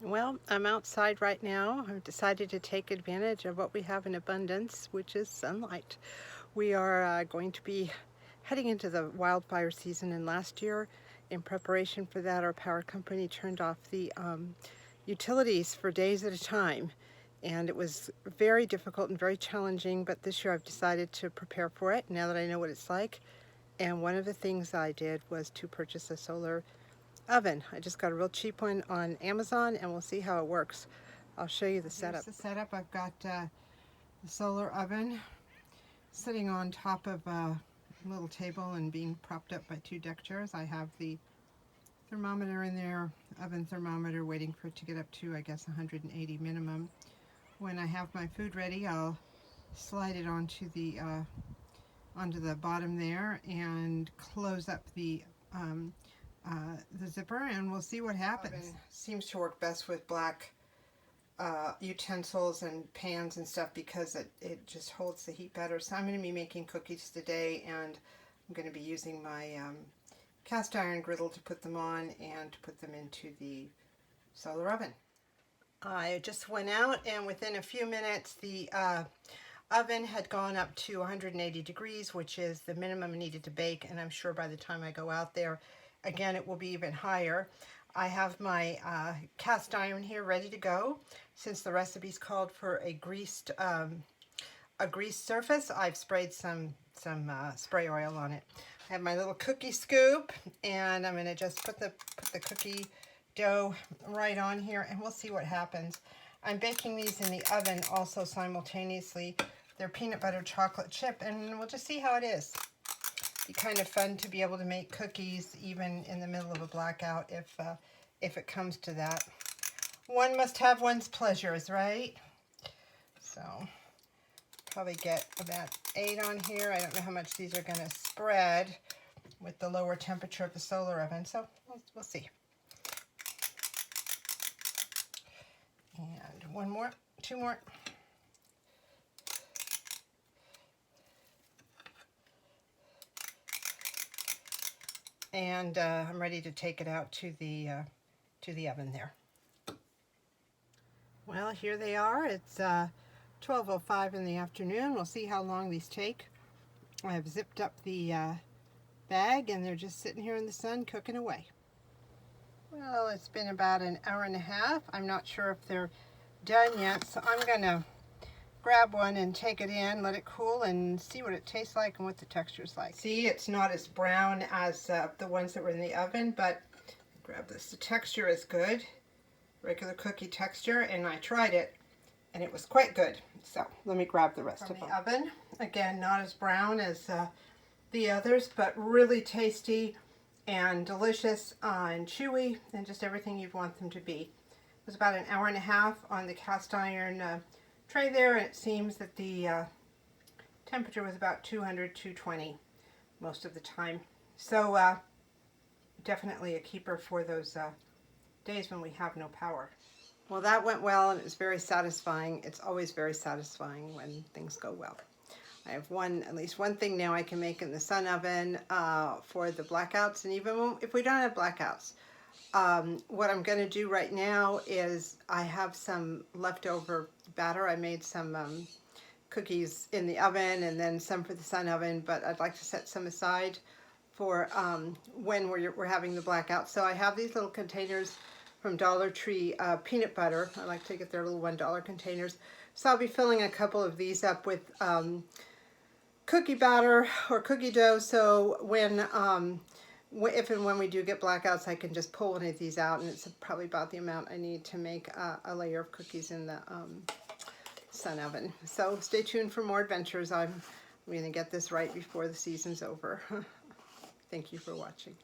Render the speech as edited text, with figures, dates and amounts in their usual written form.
Well, I'm outside right now. I've decided to take advantage of what we have in abundance, which is sunlight. We are going to be heading into the wildfire season, and last year, in preparation for that, our power company turned off the utilities for days at a time. And it was very difficult and very challenging, but this year I've decided to prepare for it now that I know what it's like. And one of the things I did was to purchase a solar oven. I just got a real cheap one on Amazon, and we'll see how it works. I'll show you the setup. Here's the setup. I've got the solar oven sitting on top of a little table and being propped up by two deck chairs. I have the thermometer in there, oven thermometer, waiting for it to get up to, I guess, 180 minimum. When I have my food ready, I'll slide it onto the bottom there and close up the zipper, and we'll see what happens. Oven seems to work best with black utensils and pans and stuff because it just holds the heat better. So I'm going to be making cookies today, and I'm going to be using my cast iron griddle to put them on and to put them into the solar oven. I just went out, and within a few minutes the oven had gone up to 180 degrees, which is the minimum needed to bake, and I'm sure by the time I go out there again it will be even higher. I have my cast iron here ready to go. Since the recipe's called for a greased surface, I've sprayed some spray oil on it. I have my little cookie scoop, and I'm going to just put the cookie dough right on here, and we'll see what happens. I'm baking these in the oven also simultaneously. They're peanut butter chocolate chip, and we'll just see how it is. Be kind of fun to be able to make cookies even in the middle of a blackout if it comes to that. One must have one's pleasures, right? So probably get about 8 on here. I don't know how much these are going to spread with the lower temperature of the solar oven, so we'll see. And one more, 2 more. And I'm ready to take it out to the oven there. Well, here they are. It's 12:05 in the afternoon. We'll see how long these take. I have zipped up the bag, and they're just sitting here in the sun cooking away. Well, it's been about an hour and a half. I'm not sure if they're done yet, so I'm gonna grab one and take it in, let it cool, and see what it tastes like and what the texture's like. See, it's not as brown as the ones that were in the oven, but grab this. The texture is good, regular cookie texture, and I tried it, and it was quite good. So let me grab the rest of the oven. Again, not as brown as the others, but really tasty and delicious and chewy, and just everything you'd want them to be. It was about an hour and a half on the cast iron tray there, and it seems that the temperature was about 200, 220 most of the time. So definitely a keeper for those days when we have no power. Well, that went well, and it was very satisfying. It's always very satisfying when things go well. I have at least one thing now I can make in the sun oven for the blackouts, and even if we don't have blackouts. What I'm going to do right now is I have some leftover batter. I made some cookies in the oven and then some for the sun oven, but I'd like to set some aside for when we're having the blackout. So I have these little containers from Dollar Tree, peanut butter. I like to get their little $1 containers. So I'll be filling a couple of these up with cookie batter or cookie dough, so if and when we do get blackouts, I can just pull one of these out, and it's probably about the amount I need to make a layer of cookies in the sun oven. So stay tuned for more adventures. I'm going to get this right before the season's over. Thank you for watching.